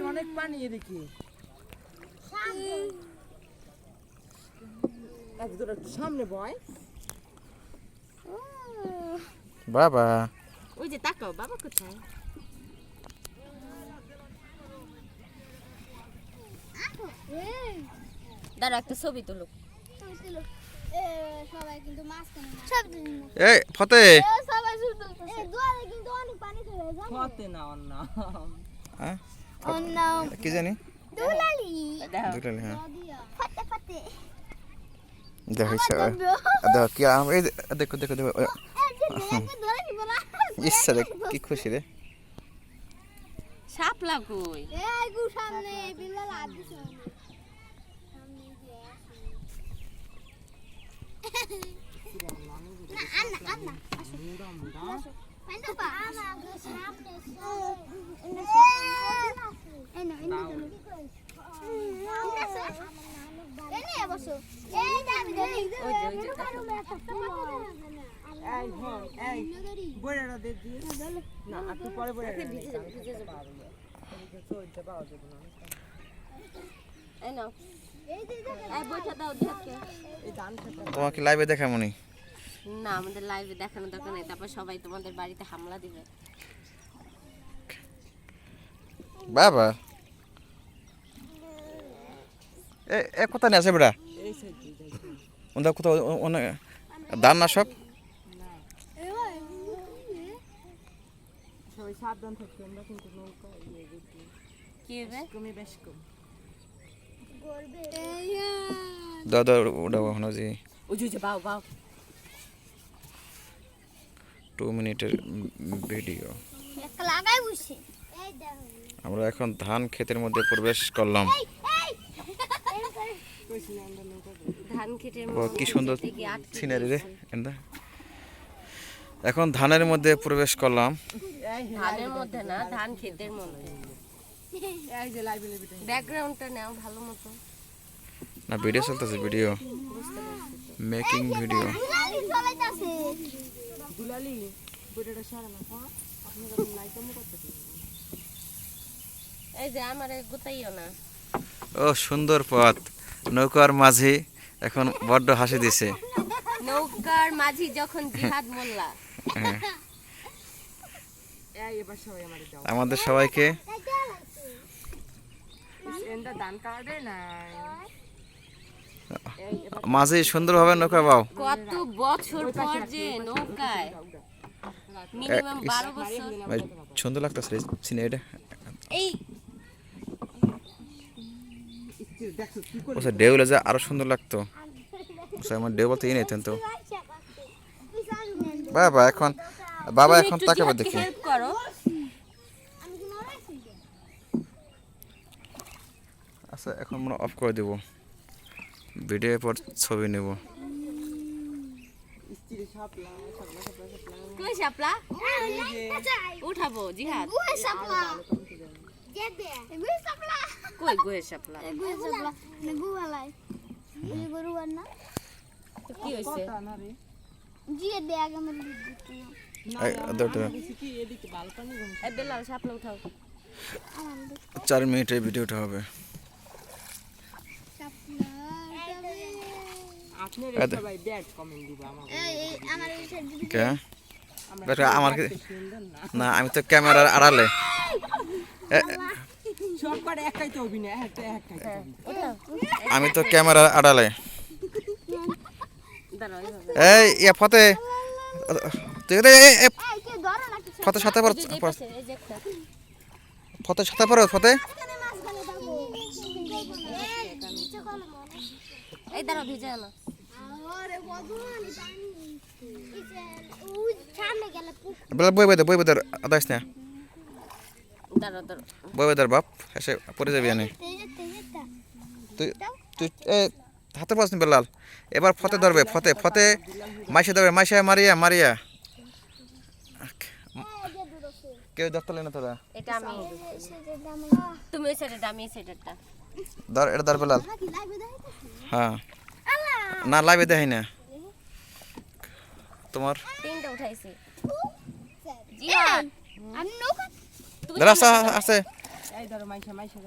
অনেক পানি এদিকে সামনে বয় বাবা ওই যে তাকাও বাবা কোথায় দাঁড়া একটা ছবি তুলো সবাই কিন্তু মাছ এই ফতে সবাই দুয়ারে কিন্তু অনেক পানি চলে যায় ফতে না অন্য হ্যাঁ অন্য কি জানি দুলালি দুলালি হ্যাঁ ফতে ফতে দেখো দেখো কি এই দেখো দেখো দেখো ইচ্ছা দেখ কি খুশি রে শাপলা কই এই গু সামনে বিল্লাল হাত দিছে না আন্না আসো পান্ডা পা আমাকে সামনে এনে বসো এই দাবি ধরি ওই যে এই হ্যাঁ এই বড়টা দে দিয়ে না একটু পরে পরে এই নাও এই বইটা দাও দেখে এই ধান খেতে তোমাকে লাইভে দেখামনি না আমাদের লাইভে দেখানো দরকার নেই তারপর সবাই তোমাদের বাড়িতে হামলা দিবে বাবা এ কোথা নিয়ে আছে বেটা এই সাইডে ওদের কোথাও অনেক দান না সব সবাই সাবধান থাকতে আমরা কিন্তু নৌকা ইয়ে যেতে কি হবে কমে বেশ কম করবে দাদা ওটা হলো যে ওই যে বাও বাও 2 মিনিটের ভিডিও একটা লাগাই বসে এই দেখো আমরা এখন ধান ক্ষেতের মধ্যে প্রবেশ করলাম ধান খেটের ও মধ্যে কি সুন্দর সিনারি রে এখন ধানের মধ্যে প্রবেশ করলাম ধানের মধ্যে না ধান খেতের মধ্যে এই যে লাইভে লাইভে ব্যাকগ্রাউন্ডটা নাও ভালো মতো না ভিডিও চলতেছে ভিডিও মেকিং ভিডিও দুলালি চলাইতাছে দুলালি বড়টা সারা না আপনারা লাইটম করতে এই যে আমারে গুতাইও না ও সুন্দর পথ নৌকার মাঝি এখন বড্ড হাসি দিছে নৌকার মাঝি যখন জিহাদ মোল্লা এই এবার সবাই আমারে দাও আমাদের সবাইকে এন্ডা ধান কাটে না মাঝি সুন্দরভাবে নৌকা বাও কত বছর পর যে নৌকায় মিনিমাম 12 বছর ভাই সুন্দর লাগতেছে সিনারিটা এই দেখো কি ওসে ঢেউলে যা আরো সুন্দর লাগতো ওসে আমার ঢেউ বলতে নিতেন তো বাবা এখন তাকাবে দেখি হেল্প করো আচ্ছা এখন আমরা অফ করে দেব ভিডিও পর ছবি নেব স্ত্রী সাপলা কই শাপলা উঠাবো জিহাদ গুহে সাপলা যেতে গুহে সাপলা কই গোয়ে শাপলা গুহে সাপলা না গুহালাই এই গরু আর না তো কি হইছে না রে জিয়ে দে আগে আমার দিতে এই দৌড়তে কি এদিকে বালকনি এই বেলাল শাপলা উঠাও 4 মিনিটের ভিডিওটা হবে সাপলা আপনারা সবাই ব্যাড কমেন্ট দিবা আমাকে এই আমার এই সাইড দিবি কে বেটা আমার না আমি তো ক্যামেরার আড়ালে সব করে একাই তো অভিনয় একাই আমি তো ক্যামেরার আড়ালে দাঁড়াও এইভাবে এই ইয়া ফতে তুই রে এই কে ধরে না কিছু ফতে সাথে পর এই যে একটা ফতে সাথে পর ফতে এখানে মাছ গলে যাবো এই নিচে কল মনে এই দাঁড়াও ভিজে না আরে ভগবান পানি ইসে ওই সামনে গেলে বল বই বই আদাইস না দাঁড়াও বই বাপ এসে পড়ে যাবি আনে তেজটা তুই তুই হাতে পাস নি বেলাল এবার ফতে ধরবে ফতে মাইসে ধরবে মাইসে মারিয়া কেউ ধরতে না তোরা এটা আমি তুমি ওই সাইডে আমি এই সাইডেরটা ধর এটা ধর বেলাল হ্যাঁ না লাইভে দেখাই না তোমার তিনটা উঠাইছি জিহাদ আমি নৌকা তুমি দাঁড়া আছে এই ধরো মাইশা মাইশা